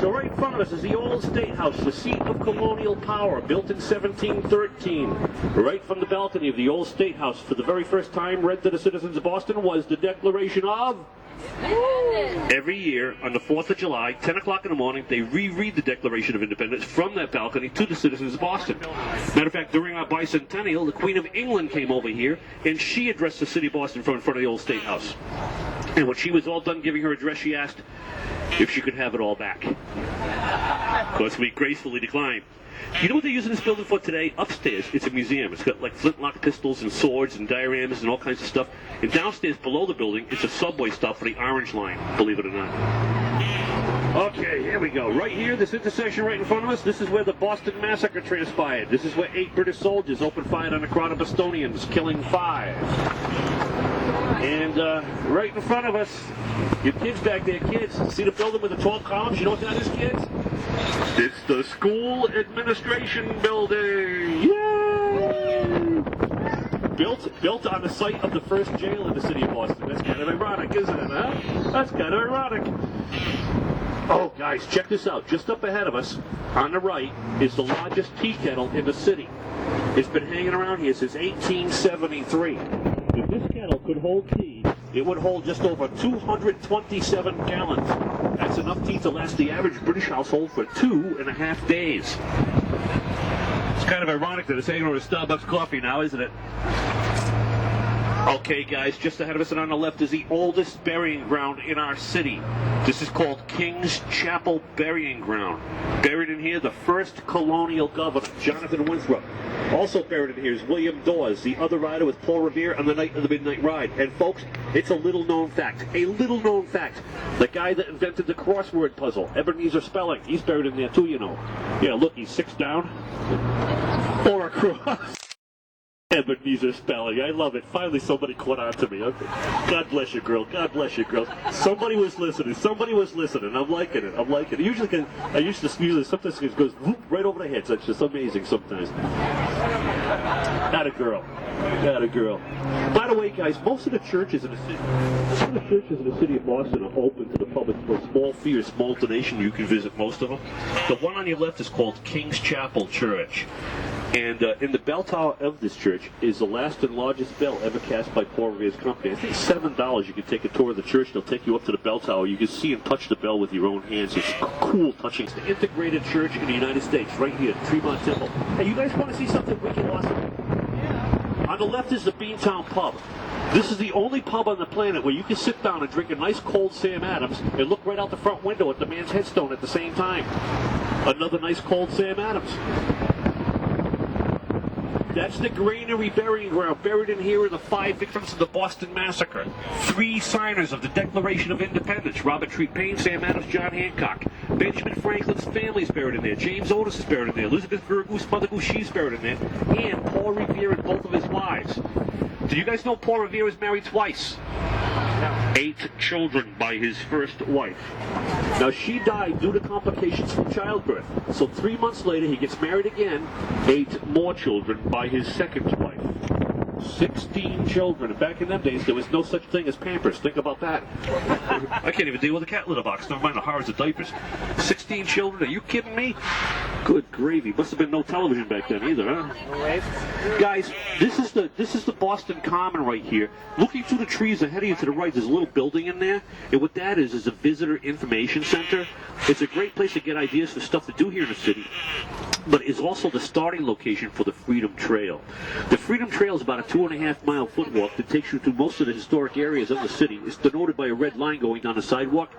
so right in front of us is the old State House, the seat of colonial power, built in 1713. Right from the balcony of the old State House, for the very first time read to the citizens of Boston was the Declaration of... Every year, on the 4th of July, 10 o'clock in the morning, they reread the Declaration of Independence from that balcony to the citizens of Boston. Matter of fact, during our bicentennial, the Queen of England came over here, and she addressed the city of Boston from in front of the old State House. And when she was all done giving her address, she asked if she could have it all back. Of course, we gracefully declined. You know what they're using this building for today? Upstairs, it's a museum. It's got like flintlock pistols and swords and dioramas and all kinds of stuff. And downstairs below the building, it's a subway stop for the Orange Line, believe it or not. Okay, here we go. Right here, this intersection right in front of us, this is where the Boston Massacre transpired. This is where 8 British soldiers opened fire on a crowd of Bostonians, killing 5. And right in front of us, your kids back there, kids, see the building with the 12 columns? You know what that is, kids? It's the school administration building. Yay! Built on the site of the first jail in the city of Boston. That's kind of ironic, isn't it, huh? That's kind of ironic. Oh, guys, check this out. Just up ahead of us, on the right, is the largest tea kettle in the city. It's been hanging around here since 1873. If this kettle could hold tea, it would hold just over 227 gallons. That's enough tea to last the average British household for 2.5 days. It's kind of ironic that it's hanging over Starbucks coffee now, isn't it? Okay, guys, just ahead of us and on the left is the oldest burying ground in our city. This is called King's Chapel Burying Ground. Buried in here, the first colonial governor, Jonathan Winthrop. Also buried in here is William Dawes, the other rider with Paul Revere on the night of the Midnight Ride. And folks, it's a little-known fact. A little-known fact. The guy that invented the crossword puzzle, Ebenezer Spelling, he's buried in there too, you know. Yeah, look, he's 6 down. Or across. Ebenezer Spelling. I love it. Finally somebody caught on to me. Okay. God bless you, girl. God bless you, girl. Somebody was listening. Somebody was listening. I'm liking it. I'm liking it. Usually, sometimes it goes whoop, right over the head. So it's just amazing sometimes. Not a girl. Not a girl. By the way, guys, most of the churches in the city of Boston are open to the public for a small fee or small donation. You can visit most of them. The one on your left is called King's Chapel Church. And in the bell tower of this church is the last and largest bell ever cast by Paul Revere's company. I think $7 you can take a tour of the church. They'll take you up to the bell tower. You can see and touch the bell with your own hands. It's cool touching. It's the integrated church in the United States, right here, Tremont Temple. Hey, you guys want to see something wicked awesome? Yeah. On the left is the Beantown Pub. This is the only pub on the planet where you can sit down and drink a nice cold Sam Adams and look right out the front window at the man's headstone at the same time. Another nice cold Sam Adams. That's the Granary Burying Ground. Buried in here are the 5 victims of the Boston Massacre. 3 signers of the Declaration of Independence. Robert Treat Paine, Sam Adams, John Hancock. Benjamin Franklin's family is buried in there. James Otis is buried in there. Elizabeth Vergoose, Mother Goose, she's buried in there. And Paul Revere and both of his wives. Do you guys know Paul Revere was married twice? 8 children by his first wife. Now, she died due to complications from childbirth. So 3 months later, he gets married again, 8 more children by his second wife. 16 children. And back in them days, there was no such thing as Pampers. Think about that. I can't even deal with a cat litter box. Never mind the horrors of diapers. 16 children? Are you kidding me? Good gravy. Must have been no television back then either, huh? Guys, this is the Boston Common right here. Looking through the trees ahead of you to the right, there's a little building in there. And what that is a visitor information center. It's a great place to get ideas for stuff to do here in the city. But it's also the starting location for the Freedom Trail. The Freedom Trail is about a 2.5-mile footwalk that takes you through most of the historic areas of the city. It's denoted by a red line going down the sidewalk.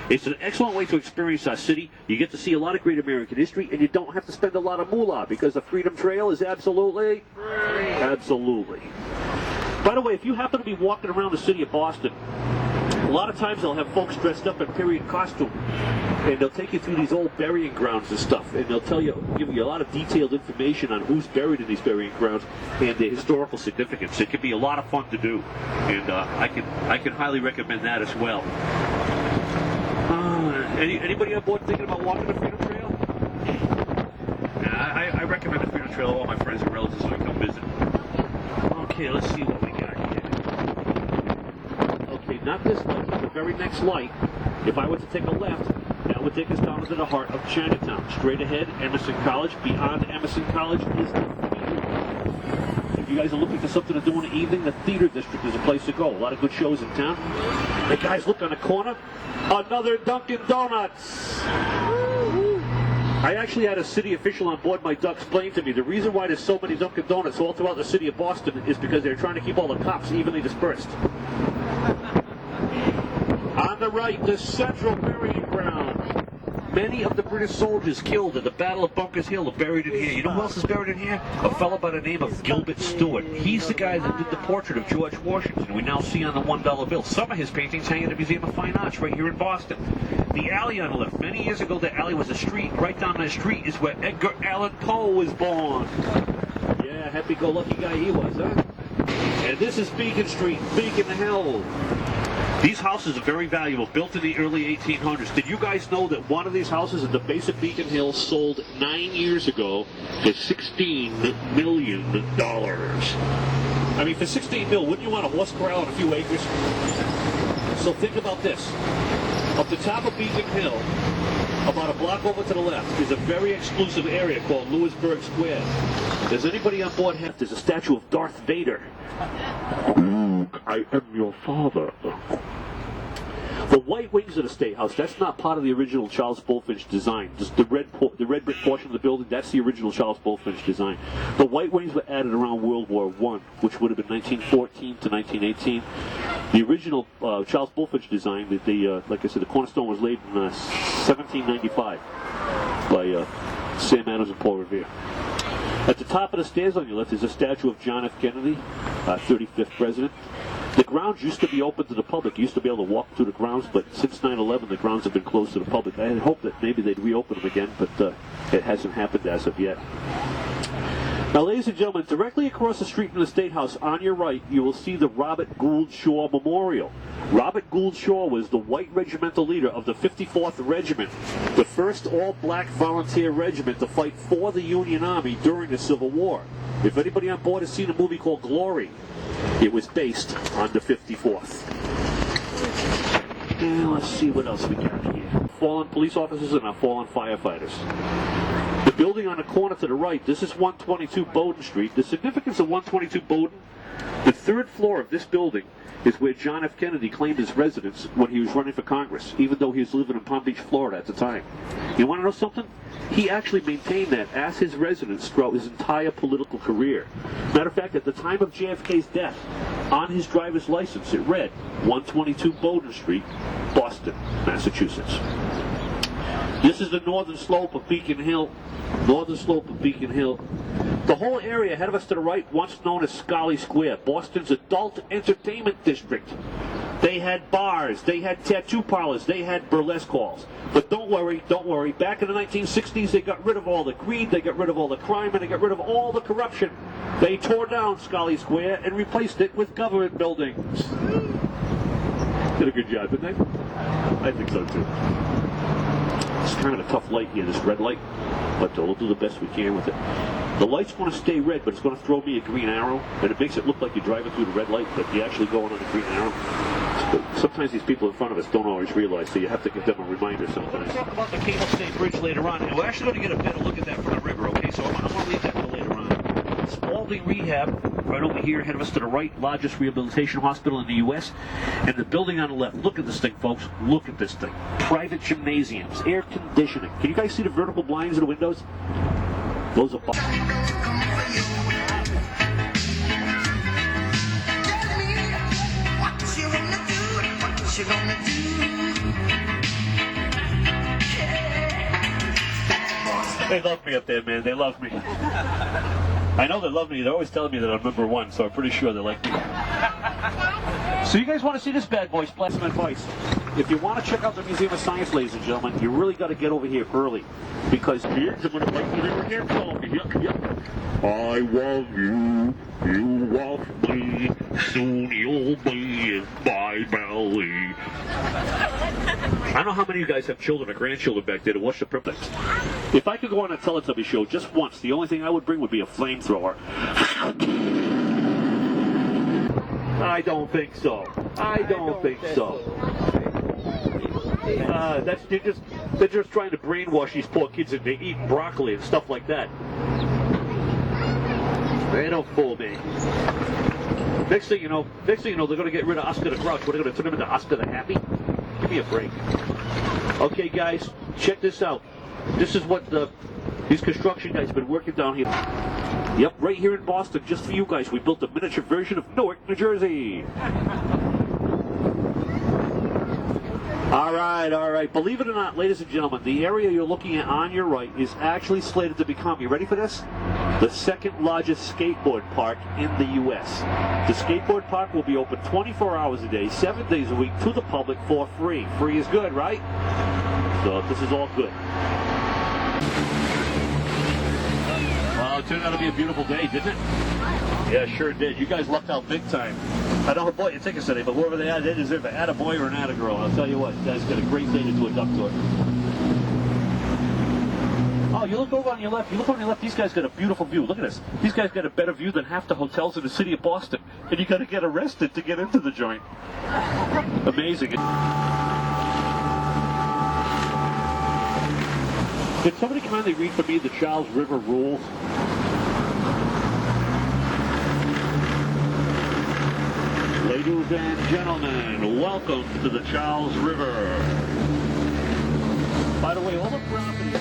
It's an excellent way to experience our city. You get to see a lot of great American history, and you don't have to spend a lot of moolah because the Freedom Trail is absolutely free. Absolutely. By the way, if you happen to be walking around the city of Boston, a lot of times they'll have folks dressed up in period costume, and they'll take you through these old burying grounds and stuff, and they'll give you a lot of detailed information on who's buried in these burying grounds and their historical significance. It can be a lot of fun to do, and I can highly recommend that as well. Anybody on board thinking about walking the Freedom Trail? I recommend the Freedom Trail to all my friends and relatives when they come visit. Okay, let's see what we got here. Okay, not this light, but the very next light. If I were to take a left, Now we'll take us down into the heart of Chinatown. Straight ahead, Emerson College. Beyond Emerson College is the theater. If you guys are looking for something to do in the evening, the theater district is a place to go. A lot of good shows in town. Hey guys, look on the corner. Another Dunkin' Donuts. I actually had a city official on board my duck explain to me the reason why there's so many Dunkin' Donuts all throughout the city of Boston is because they're trying to keep all the cops evenly dispersed. On the right, the Central Burying Ground. Many of the British soldiers killed at the Battle of Bunkers Hill are buried in here. You know who else is buried in here? A fellow by the name of Gilbert Stuart. He's the guy that did the portrait of George Washington we now see on the $1 bill. Some of his paintings hang at the Museum of Fine Arts right here in Boston. The alley on the left. Many years ago, the alley was a street. Right down the street is where Edgar Allan Poe was born. Yeah, happy-go-lucky guy he was, huh? And this is Beacon Street, Beacon Hill. These houses are very valuable, built in the early 1800s. Did you guys know that one of these houses at the base of Beacon Hill sold 9 years ago for $16 million? I mean, for $16 million, wouldn't you want a horse corral and a few acres? So think about this. Up the top of Beacon Hill, about a block over to the left, is a very exclusive area called Lewisburg Square. Does anybody on board have? There's a statue of Darth Vader. I am your father. The white wings of the State House, that's not part of the original Charles Bulfinch design. Just the red brick portion of the building, that's the original Charles Bulfinch design. The white wings were added around World War I, which would have been 1914 to 1918. The original Charles Bulfinch design, like I said, the cornerstone was laid in 1795 by Sam Adams and Paul Revere. At the top of the stairs on your left is a statue of John F. Kennedy, 35th president. The grounds used to be open to the public. You used to be able to walk through the grounds, but since 9/11, the grounds have been closed to the public. I had hoped that maybe they'd reopen them again, but it hasn't happened as of yet. Now, ladies and gentlemen, directly across the street from the State House, on your right, you will see the Robert Gould Shaw Memorial. Robert Gould Shaw was the white regimental leader of the 54th Regiment, the first all-black volunteer regiment to fight for the Union Army during the Civil War. If anybody on board has seen a movie called Glory, it was based on the 54th. And let's see what else we got here. Fallen police officers and our fallen firefighters. The building on the corner to the right, this is 122 Bowdoin Street. The significance of 122 Bowdoin, the third floor of this building is where John F. Kennedy claimed his residence when he was running for Congress, even though he was living in Palm Beach, Florida at the time. You want to know something? He actually maintained that as his residence throughout his entire political career. Matter of fact, at the time of JFK's death, on his driver's license, it read 122 Bowdoin Street, Boston, Massachusetts. This is the northern slope of Beacon Hill. Northern slope of Beacon Hill. The whole area ahead of us to the right, once known as Scollay Square, Boston's adult entertainment district. They had bars, they had tattoo parlors, they had burlesque halls. But don't worry, back in the 1960s they got rid of all the greed, they got rid of all the crime, and they got rid of all the corruption. They tore down Scollay Square and replaced it with government buildings. Did a good job, didn't they? I think so too. It's kind of a tough light here, this red light, but we'll do the best we can with it. The light's going to stay red, but it's going to throw me a green arrow, and it makes it look like you're driving through the red light, but you're actually going on a green arrow. Sometimes these people in front of us don't always realize, so you have to give them a reminder sometimes. We'll talk about the Cable State Bridge later on, and we're actually going to get a better look at that from the river, okay? So I'm going to leave that for later on. Spalding Rehab, right over here ahead of us to the right, largest rehabilitation hospital in the U.S. And the building on the left, look at this thing, folks. Look at this thing. Private gymnasiums, air conditioning. Can you guys see the vertical blinds in the windows? Those are... They love me up there, man. They love me. I know they love me. They're always telling me that I'm number one, so I'm pretty sure they like me. So you guys want to see this bad boy? Splash some advice. If you want to check out the Museum of Science, ladies and gentlemen, you really got to get over here early. Because kids are going to like me over here. I love you, you love me, soon you'll be in my belly. I don't know how many of you guys have children or grandchildren back there to watch the Princess. If I could go on a Teletubby show just once, the only thing I would bring would be a flamethrower. I don't think so. I don't think so. They're just trying to brainwash these poor kids into eating broccoli and stuff like that. They don't fool me. Next thing you know, they're going to get rid of Oscar the Grouch. What, are they going to turn him into Oscar the Happy? Give me a break. Okay, guys, check this out. This is what these construction guys have been working down here. Yep, right here in Boston, just for you guys. We built a miniature version of Newark, New Jersey. All right. Believe it or not, ladies and gentlemen, the area you're looking at on your right is actually slated to become, you ready for this? The second largest skateboard park in the U.S. The skateboard park will be open 24 hours a day, 7 days a week to the public for free. Free is good, right? So this is all good. Well, it turned out to be a beautiful day, didn't it? Yeah, sure did. You guys lucked out big time. I don't know what your tickets today, but whoever they are, they deserve an attaboy or an attagirl. I'll tell you what, you guys got a great day to do a duck tour. Oh, you look over on your left. These guys got a beautiful view. Look at this. These guys got a better view than half the hotels in the city of Boston. And you got to get arrested to get into the joint. Amazing. Could somebody kindly read for me the Charles River rules? Ladies and gentlemen, welcome to the Charles River. By the way, all the properties